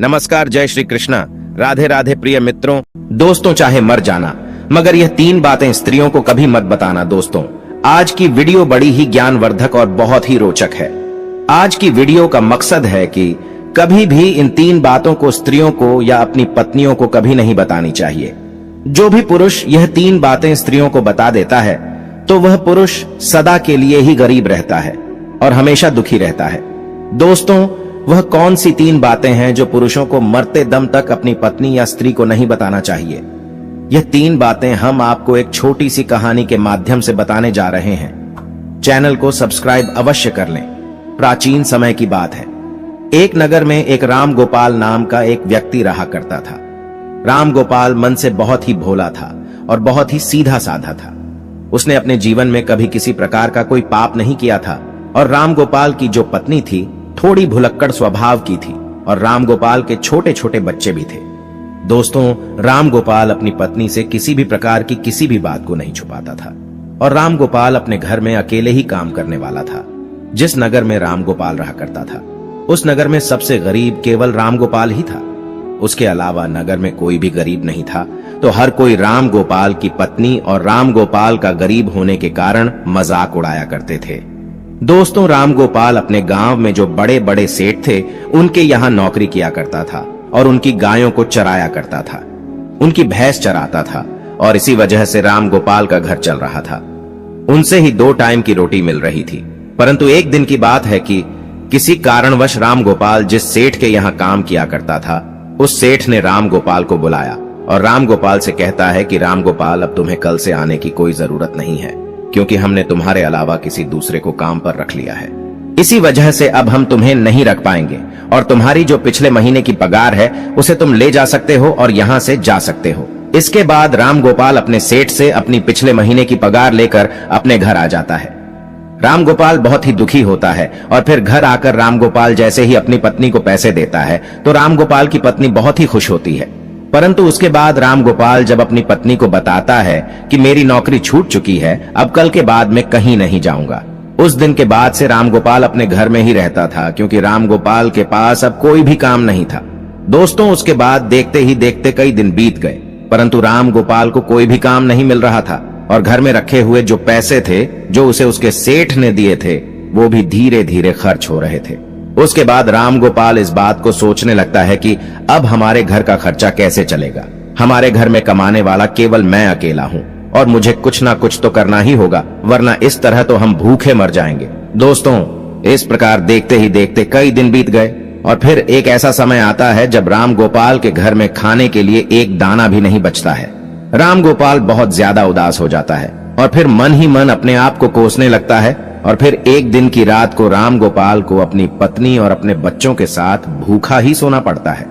नमस्कार, जय श्री कृष्णा, राधे राधे प्रिय मित्रों। दोस्तों, चाहे मर जाना मगर यह 3 बातें स्त्रियों को कभी मत बताना। दोस्तों, आज की वीडियो बड़ी ही ज्ञानवर्धक और बहुत ही रोचक है। आज की वीडियो का मकसद है कि कभी भी इन 3 बातों को स्त्रियों को या अपनी पत्नियों को कभी नहीं बतानी चाहिए। जो भी पुरुष यह 3 बातें स्त्रियों को बता देता है तो वह पुरुष सदा के लिए ही गरीब रहता है और हमेशा दुखी रहता है। दोस्तों, वह कौन सी 3 बातें हैं जो पुरुषों को मरते दम तक अपनी पत्नी या स्त्री को नहीं बताना चाहिए? यह 3 बातें हम आपको एक छोटी सी कहानी के माध्यम से बताने जा रहे हैं। चैनल को सब्सक्राइब अवश्य कर लें। प्राचीन समय की बात है। एक नगर में एक राम गोपाल नाम का एक व्यक्ति रहा करता था। राम गोपाल मन से बहुत ही भोला था और बहुत ही सीधा साधा था। उसने अपने जीवन में कभी किसी प्रकार का कोई पाप नहीं किया था और राम गोपाल की जो पत्नी थी थोड़ी भुलक्कड़ स्वभाव की थी और राम गोपाल के छोटे छोटे बच्चे भी थे। दोस्तों, राम गोपाल अपनी पत्नी से किसी भी प्रकार की किसी भी बात को नहीं छुपाता था और राम गोपाल अपने घर में अकेले ही काम करने वाला था। जिस नगर में राम गोपाल रहा करता था उस नगर में सबसे गरीब केवल राम गोपाल ही था। उसके अलावा नगर में कोई भी गरीब नहीं था, तो हर कोई राम गोपाल की पत्नी और राम गोपाल का गरीब होने के कारण मजाक उड़ाया करते थे। दोस्तों, राम गोपाल अपने गांव में जो बड़े बड़े सेठ थे उनके यहाँ नौकरी किया करता था और उनकी गायों को चराया करता था, उनकी भैंस चराता था और इसी वजह से राम गोपाल का घर चल रहा था। उनसे ही 2 टाइम की रोटी मिल रही थी। परंतु एक दिन की बात है कि किसी कारणवश राम गोपाल जिस सेठ के यहाँ काम किया करता था उस सेठ ने राम गोपाल को बुलाया और राम गोपाल से कहता है कि राम गोपाल, अब तुम्हें कल से आने की कोई जरूरत नहीं है, क्योंकि हमने तुम्हारे अलावा किसी दूसरे को काम पर रख लिया है। इसी वजह से अब हम तुम्हें नहीं रख पाएंगे और तुम्हारी जो पिछले महीने की पगार है उसे तुम ले जा सकते हो और यहाँ से जा सकते हो। इसके बाद राम गोपाल अपने सेठ से अपनी पिछले महीने की पगार लेकर अपने घर आ जाता है। राम गोपाल बहुत ही दुखी होता है और फिर घर आकर राम गोपाल जैसे ही अपनी पत्नी को पैसे देता है तो राम गोपाल की पत्नी बहुत ही खुश होती है। परंतु उसके बाद राम गोपाल जब अपनी पत्नी को बताता है कि मेरी नौकरी छूट चुकी है, अब कल के बाद मैं कहीं नहीं जाऊंगा, उस दिन के बाद से राम गोपाल अपने घर में ही रहता था, क्योंकि राम गोपाल के पास अब कोई भी काम नहीं था। दोस्तों, उसके बाद देखते ही देखते कई दिन बीत गए, परंतु राम गोपाल को कोई भी काम नहीं मिल रहा था और घर में रखे हुए जो पैसे थे जो उसे उसके सेठ ने दिए थे वो भी धीरे धीरे खर्च हो रहे थे। उसके बाद राम गोपाल इस बात को सोचने लगता है कि अब हमारे घर का खर्चा कैसे चलेगा। हमारे घर में कमाने वाला केवल मैं अकेला हूँ और मुझे कुछ ना कुछ तो करना ही होगा, वरना इस तरह तो हम भूखे मर जाएंगे। दोस्तों, इस प्रकार देखते ही देखते कई दिन बीत गए और फिर एक ऐसा समय आता है जब राम गोपाल के घर में खाने के लिए एक दाना भी नहीं बचता है। राम गोपाल बहुत ज्यादा उदास हो जाता है और फिर मन ही मन अपने आप को कोसने लगता है और फिर एक दिन की रात को राम गोपाल को अपनी पत्नी और अपने बच्चों के साथ भूखा ही सोना पड़ता है।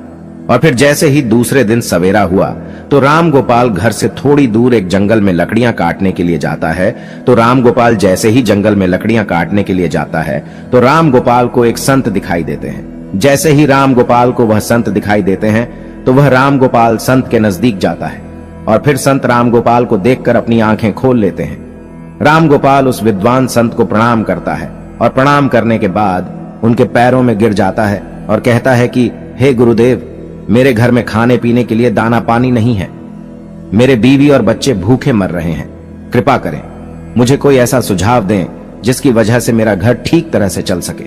और फिर जैसे ही दूसरे दिन सवेरा हुआ तो राम गोपाल घर से थोड़ी दूर एक जंगल में लकड़ियां काटने के लिए जाता है। तो राम गोपाल जैसे ही जंगल में लकड़ियां काटने के लिए जाता है तो राम गोपाल को एक संत दिखाई देते हैं। जैसे ही राम गोपाल को वह संत दिखाई देते हैं तो वह राम गोपाल संत के नजदीक जाता है और फिर संत राम गोपाल को देखकर अपनी आंखें खोल लेते हैं। राम गोपाल उस विद्वान संत को प्रणाम करता है और प्रणाम करने के बाद उनके पैरों में गिर जाता है और कहता है कि हे गुरुदेव, मेरे घर में खाने पीने के लिए दाना पानी नहीं है, मेरे बीवी और बच्चे भूखे मर रहे हैं, कृपा करें मुझे कोई ऐसा सुझाव दें जिसकी वजह से मेरा घर ठीक तरह से चल सके।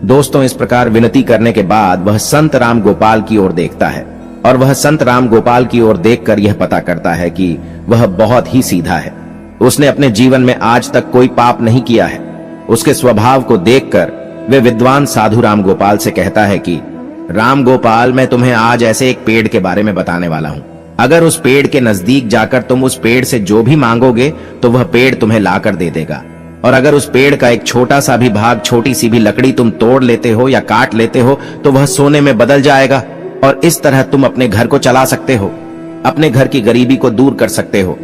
दोस्तों, इस प्रकार विनती करने के बाद वह संत राम गोपाल की ओर देखता है और वह संत राम गोपाल की ओर देखकर यह पता करता है कि वह बहुत ही सीधा है। उसने अपने जीवन में आज तक कोई पाप नहीं किया है। उसके स्वभाव को देखकर वे विद्वान साधु राम गोपाल से कहता है कि राम गोपाल, मैं तुम्हें आज ऐसे एक पेड़ के बारे में बताने वाला हूँ। अगर उस पेड़ के नजदीक जाकर तुम उस पेड़ से जो भी मांगोगे तो वह पेड़ तुम्हें लाकर दे देगा, और अगर उस पेड़ का एक छोटा सा भी भाग, छोटी सी भी लकड़ी तुम तोड़ लेते हो या काट लेते हो तो वह सोने में बदल जाएगा और इस तरह तुम अपने घर को चला सकते हो, अपने घर की गरीबी को दूर कर सकते हो।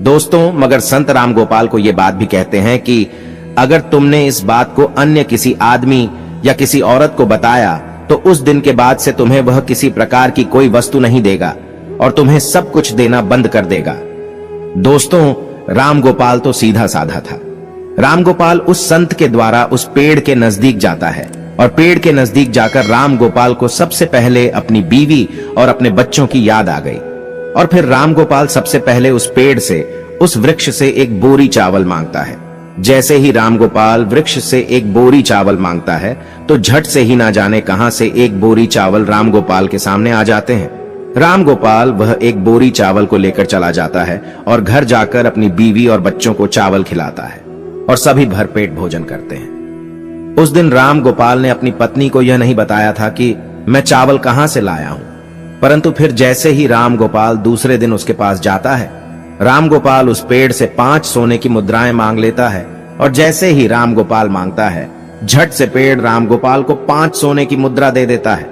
दोस्तों, मगर संत राम गोपाल को यह बात भी कहते हैं कि अगर तुमने इस बात को अन्य किसी आदमी या किसी औरत को बताया तो उस दिन के बाद से तुम्हें वह किसी प्रकार की कोई वस्तु नहीं देगा और तुम्हें सब कुछ देना बंद कर देगा। दोस्तों, राम गोपाल तो सीधा साधा था। राम गोपाल उस संत के द्वारा उस पेड़ के नजदीक जाता है और पेड़ के नजदीक जाकर राम गोपाल को सबसे पहले अपनी बीवी और अपने बच्चों की याद आ गई। और फिर राम गोपाल सबसे पहले उस पेड़ से, उस वृक्ष से एक बोरी चावल मांगता है। जैसे ही राम गोपाल वृक्ष से एक बोरी चावल मांगता है तो झट से ही ना जाने कहां से एक बोरी चावल राम गोपाल के सामने आ जाते हैं। राम गोपाल वह एक बोरी चावल को लेकर चला जाता है और घर जाकर अपनी बीवी और बच्चों को चावल खिलाता है और सभी भरपेट भोजन करते हैं। उस दिन राम गोपाल ने अपनी पत्नी को यह नहीं बताया था कि मैं चावल कहां से लाया हूं, परंतु फिर जैसे ही राम गोपाल दूसरे दिन उसके पास जाता है, राम गोपाल उस पेड़ से 5 सोने की मुद्राएं मांग लेता है। और जैसे ही राम गोपाल मांगता है, झट से पेड़ राम गोपाल को 5 सोने की मुद्रा दे देता है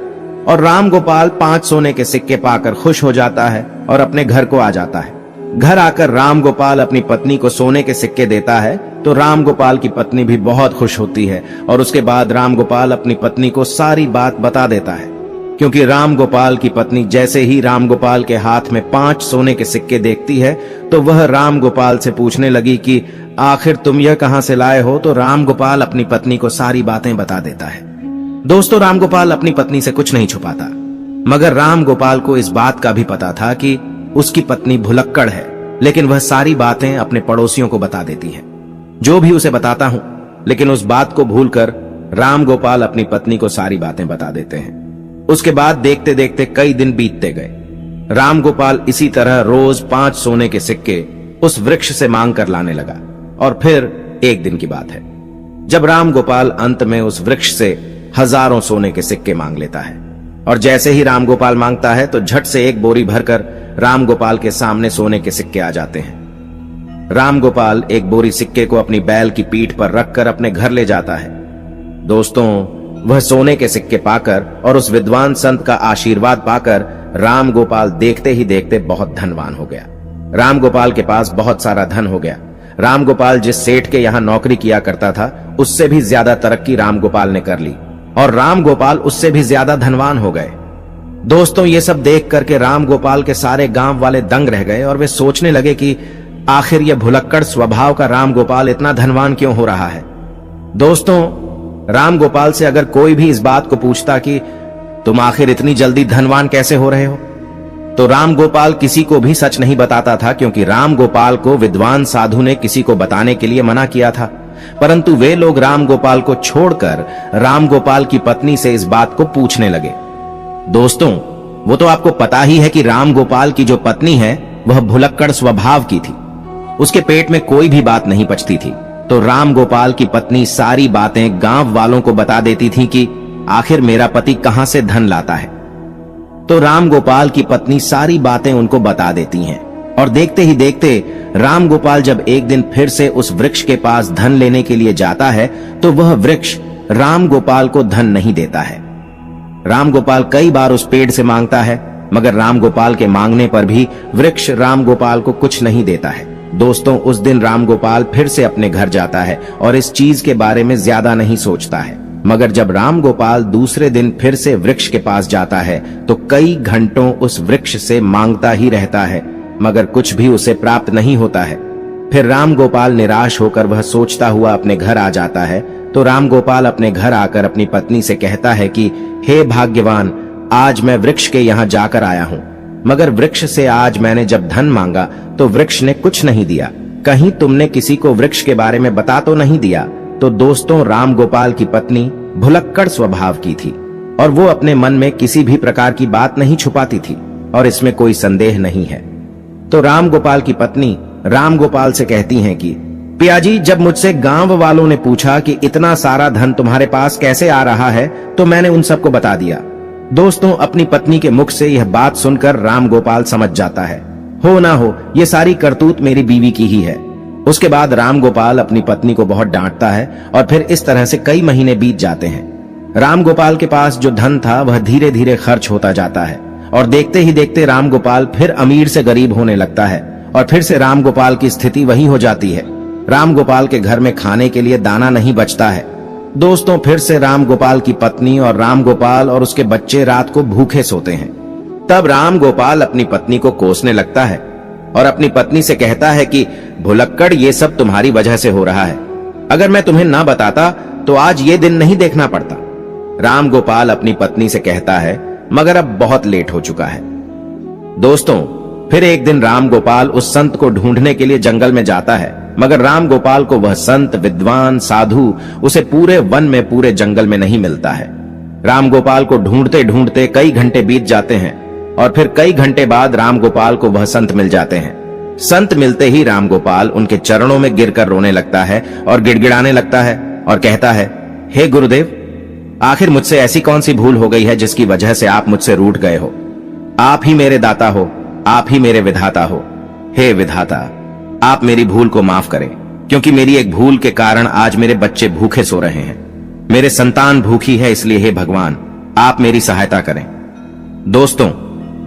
और राम गोपाल 5 सोने के सिक्के पाकर खुश हो जाता है और अपने घर को आ जाता है। घर आकर राम गोपाल अपनी पत्नी को सोने के सिक्के देता है तो राम गोपाल की पत्नी भी बहुत खुश होती है और उसके बाद राम गोपाल अपनी पत्नी को सारी बात बता देता है, क्योंकि राम गोपाल की पत्नी जैसे ही राम गोपाल के हाथ में 5 सोने के सिक्के देखती है तो वह राम गोपाल से पूछने लगी कि आखिर तुम यह कहां से लाए हो। तो राम गोपाल अपनी पत्नी को सारी बातें बता देता है। दोस्तों, राम गोपाल अपनी पत्नी से कुछ नहीं छुपाता, मगर राम गोपाल को इस बात का भी पता था कि उसकी पत्नी भुलक्कड़ है, लेकिन वह सारी बातें अपने पड़ोसियों को बता देती है। जो भी उसे बताता हूं, लेकिन उस बात को भूलकर राम गोपाल अपनी पत्नी को सारी बातें बता देते हैं। उसके बाद देखते देखते कई दिन बीतते गए। राम गोपाल इसी तरह रोज 5 सोने के सिक्के उस वृक्ष से मांग कर लाने लगा। और फिर एक दिन की बात है, जब राम गोपाल अंत में उस वृक्ष से हजारों सोने के सिक्के मांग लेता है और जैसे ही राम गोपाल मांगता है तो झट से एक बोरी भरकर राम गोपाल के सामने सोने के सिक्के आ जाते हैं। राम गोपाल एक बोरी सिक्के को अपनी बैल की पीठ पर रखकर अपने घर ले जाता है। दोस्तों, वह सोने के सिक्के पाकर और उस विद्वान संत का आशीर्वाद पाकर राम गोपाल देखते ही देखते बहुत धनवान हो गया। राम गोपाल के पास बहुत सारा धन हो गया। राम गोपाल जिस सेठ के यहां नौकरी किया करता था, उससे भी ज्यादा तरक्की राम गोपाल ने कर ली और राम गोपाल उससे भी ज्यादा धनवान हो गए। दोस्तों, ये सब देख करके राम गोपाल के सारे गांव वाले दंग रह गए और वे सोचने लगे कि आखिर यह भुलक्कड़ स्वभाव का राम गोपाल इतना धनवान क्यों हो रहा है। दोस्तों, राम गोपाल से अगर कोई भी इस बात को पूछता कि तुम आखिर इतनी जल्दी धनवान कैसे हो रहे हो, तो राम गोपाल किसी को भी सच नहीं बताता था, क्योंकि राम गोपाल को विद्वान साधु ने किसी को बताने के लिए मना किया था। परंतु वे लोग राम गोपाल को छोड़कर राम गोपाल की पत्नी से इस बात को पूछने लगे। दोस्तों, वो तो आपको पता ही है कि राम गोपाल की जो पत्नी है वह भुलक्कड़ स्वभाव की थी। उसके पेट में कोई भी बात नहीं पचती थी। तो राम गोपाल की पत्नी सारी बातें गांव वालों को बता देती थी कि आखिर मेरा पति कहां से धन लाता है। तो राम गोपाल की पत्नी सारी बातें उनको बता देती हैं और देखते ही देखते राम गोपाल जब एक दिन फिर से उस वृक्ष के पास धन लेने के लिए जाता है तो वह वृक्ष राम गोपाल को धन नहीं देता है। राम गोपाल कई बार उस पेड़ से मांगता है, मगर राम गोपाल के मांगने पर भी वृक्ष राम गोपाल को कुछ नहीं देता है। दोस्तों, उस दिन राम गोपाल फिर से अपने घर जाता है और इस चीज के बारे में ज्यादा नहीं सोचता है। मगर जब राम गोपाल दूसरे दिन फिर से वृक्ष के पास जाता है तो कई घंटों उस वृक्ष से मांगता ही रहता है, मगर कुछ भी उसे प्राप्त नहीं होता है। फिर राम गोपाल निराश होकर वह सोचता हुआ अपने घर आ जाता है। तो राम गोपाल अपने घर आकर अपनी पत्नी से कहता है कि हे भाग्यवान, आज मैं वृक्ष के यहाँ जाकर आया हूँ, मगर वृक्ष से आज मैंने जब धन मांगा तो वृक्ष ने कुछ नहीं दिया। कहीं तुमने किसी को वृक्ष के बारे में बता तो नहीं दिया। तो दोस्तों, राम गोपाल की पत्नी भुलक्कड़ स्वभाव की थी और वो अपने मन में किसी भी प्रकार की बात नहीं छुपाती थी और इसमें कोई संदेह नहीं है। तो राम गोपाल की पत्नी राम गोपाल से कहती हैं कि पियाजी, जब मुझसे गांव वालों ने पूछा कि इतना सारा धन तुम्हारे पास कैसे आ रहा है तो मैंने उन सबको बता दिया। दोस्तों, अपनी पत्नी के मुख से यह बात सुनकर राम गोपाल समझ जाता है, हो ना हो ये सारी करतूत मेरी बीवी की ही है। उसके बाद राम गोपाल अपनी पत्नी को बहुत डांटता है और फिर इस तरह से कई महीने बीत जाते हैं। राम गोपाल के पास जो धन था वह धीरे धीरे खर्च होता जाता है और देखते ही देखते राम गोपाल फिर अमीर से गरीब होने लगता है और फिर से राम गोपाल की स्थिति वही हो जाती है। राम गोपाल के घर में खाने के लिए दाना नहीं बचता है। दोस्तों, फिर से राम गोपाल की पत्नी और राम गोपाल और उसके बच्चे रात को भूखे सोते हैं। तब राम गोपाल अपनी पत्नी को कोसने लगता है और अपनी पत्नी से कहता है कि भुलक्कड़, ये सब तुम्हारी वजह से हो रहा है। अगर मैं तुम्हें ना बताता तो आज ये दिन नहीं देखना पड़ता। राम गोपाल अपनी पत्नी से कहता है, मगर अब बहुत लेट हो चुका है। दोस्तों, फिर एक दिन राम गोपाल उस संत को ढूंढने के लिए जंगल में जाता है, मगर राम गोपाल को वह संत, विद्वान, साधु उसे पूरे वन में, पूरे जंगल में नहीं मिलता है। राम गोपाल को ढूंढते ढूंढते कई घंटे बीत जाते हैं और फिर कई घंटे बाद राम गोपाल को वह संत मिल जाते हैं। संत मिलते ही राम गोपाल उनके चरणों में गिरकर रोने लगता है और गिड़गिड़ाने लगता है और कहता है, हे गुरुदेव, आखिर मुझसे ऐसी कौन सी भूल हो गई है जिसकी वजह से आप मुझसे रूठ गए हो? आप ही मेरे दाता हो, आप ही मेरे विधाता हो। हे विधाता, आप मेरी भूल को माफ करें, क्योंकि मेरी एक भूल के कारण आज मेरे बच्चे भूखे सो रहे हैं, मेरे संतान भूखी है, इसलिए हे भगवान, आप मेरी सहायता करें। दोस्तों,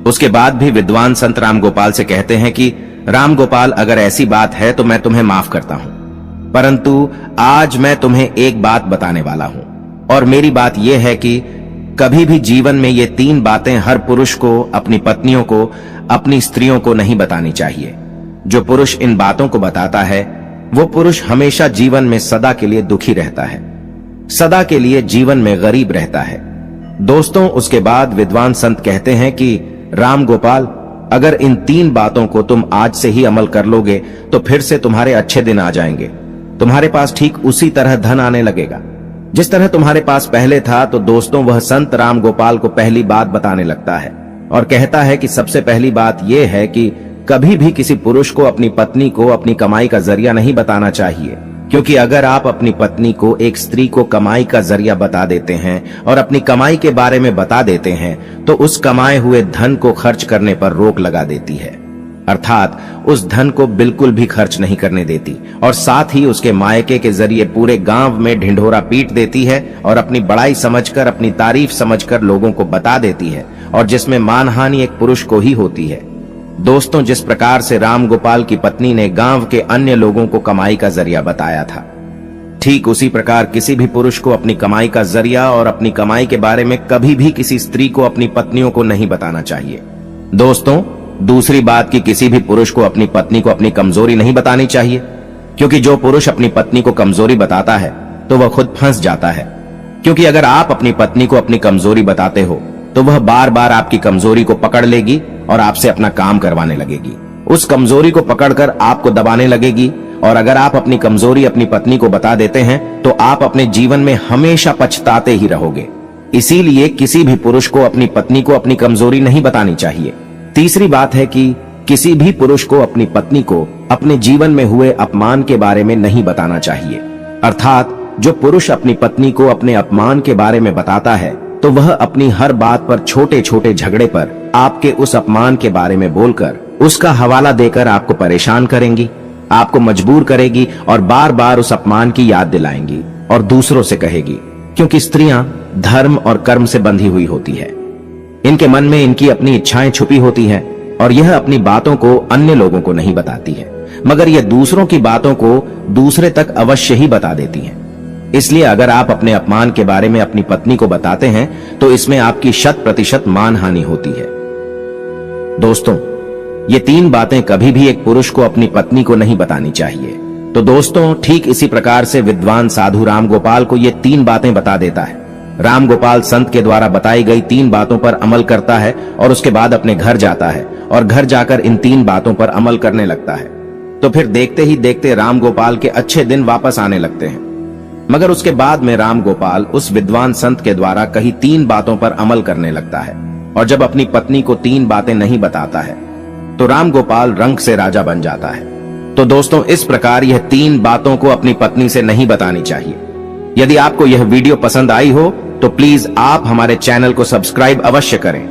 उसके बाद भी विद्वान संत राम गोपाल से कहते हैं कि राम गोपाल, अगर ऐसी बात है तो मैं तुम्हें माफ करता हूं, परंतु आज मैं तुम्हें एक बात बताने वाला हूं, और मेरी बात यह है कि कभी भी जीवन में ये 3 बातें हर पुरुष को, अपनी पत्नियों को, अपनी स्त्रियों को नहीं बतानी चाहिए। जो पुरुष इन बातों को बताता है, वो पुरुष हमेशा जीवन में सदा के लिए दुखी रहता है, सदा के लिए जीवन में गरीब रहता है। दोस्तों, उसके बाद विद्वान संत कहते हैं कि राम गोपाल, अगर इन 3 बातों को तुम आज से ही अमल कर लोगे तो फिर से तुम्हारे अच्छे दिन आ जाएंगे। तुम्हारे पास ठीक उसी तरह धन आने लगेगा जिस तरह तुम्हारे पास पहले था। तो दोस्तों, वह संत राम गोपाल को पहली बात बताने लगता है और कहता है कि सबसे पहली बात यह है कि कभी भी किसी पुरुष को अपनी पत्नी को अपनी कमाई का जरिया नहीं बताना चाहिए, क्योंकि अगर आप अपनी पत्नी को, एक स्त्री को कमाई का जरिया बता देते हैं और अपनी कमाई के बारे में बता देते हैं, तो उस कमाए हुए धन को खर्च करने पर रोक लगा देती है, अर्थात उस धन को बिल्कुल भी खर्च नहीं करने देती, और साथ ही उसके मायके के जरिए पूरे गांव में ढिंढोरा पीट देती है और अपनी बड़ाई समझकर, अपनी तारीफ समझकर लोगों को बता देती है, और जिसमें मानहानि एक पुरुष को ही होती है। दोस्तों, जिस प्रकार से राम गोपाल की पत्नी ने गांव के अन्य लोगों को कमाई का जरिया बताया था, ठीक उसी प्रकार किसी भी पुरुष को अपनी कमाई का जरिया और अपनी कमाई के बारे में कभी भी किसी स्त्री को, अपनी पत्नियों को नहीं बताना चाहिए। दोस्तों, दूसरी बात कि किसी भी पुरुष को अपनी पत्नी को अपनी कमजोरी नहीं बतानी चाहिए, क्योंकि जो पुरुष अपनी पत्नी को कमजोरी बताता है तो वह खुद फंस जाता है, क्योंकि अगर आप अपनी पत्नी को अपनी कमजोरी बताते हो तो वह बार बार आपकी कमजोरी को पकड़ लेगी और आपसे अपना काम करवाने लगेगी, उस कमजोरी को पकड़कर आपको दबाने लगेगी। और अगर आप अपनी कमजोरी अपनी पत्नी को बता देते हैं तो आप अपने जीवन में हमेशा पछताते ही रहोगे। इसीलिए किसी भी पुरुष को अपनी पत्नी को अपनी कमजोरी नहीं बतानी चाहिए। तीसरी बात है कि किसी भी पुरुष को अपनी पत्नी को अपने जीवन में हुए अपमान के बारे में नहीं बताना चाहिए, अर्थात जो पुरुष अपनी पत्नी को अपने अपमान के बारे में बताता है तो वह अपनी हर बात पर, छोटे छोटे झगड़े पर आपके उस अपमान के बारे में बोलकर, उसका हवाला देकर आपको परेशान करेंगी, आपको मजबूर करेगी और बार बार उस अपमान की याद दिलाएंगी और दूसरों से कहेगी, क्योंकि स्त्रियां धर्म और कर्म से बंधी हुई होती है। इनके मन में इनकी अपनी इच्छाएं छुपी होती हैं और यह अपनी बातों को अन्य लोगों को नहीं बताती है, मगर यह दूसरों की बातों को दूसरे तक अवश्य ही बता देती हैं। इसलिए अगर आप अपने अपमान के बारे में अपनी पत्नी को बताते हैं तो इसमें आपकी 100% मानहानि होती है। दोस्तों, ये 3 बातें कभी भी एक पुरुष को अपनी पत्नी को नहीं बतानी चाहिए। तो दोस्तों, ठीक इसी प्रकार से विद्वान साधु राम गोपाल को ये 3 बातें बता देता है। राम गोपाल संत के द्वारा बताई गई 3 बातों पर अमल करता है और उसके बाद अपने घर जाता है और घर जाकर इन 3 बातों पर अमल करने लगता है। तो फिर देखते ही देखते राम गोपाल के अच्छे दिन वापस आने लगते हैं। मगर उसके बाद में राम गोपाल उस विद्वान संत के द्वारा कही 3 बातों पर अमल करने लगता है, और जब अपनी पत्नी को 3 बातें नहीं बताता है तो राम गोपाल रंग से राजा बन जाता है। तो दोस्तों, इस प्रकार यह 3 बातों को अपनी पत्नी से नहीं बतानी चाहिए। यदि आपको यह वीडियो पसंद आई हो तो प्लीज आप हमारे चैनल को सब्सक्राइब अवश्य करें।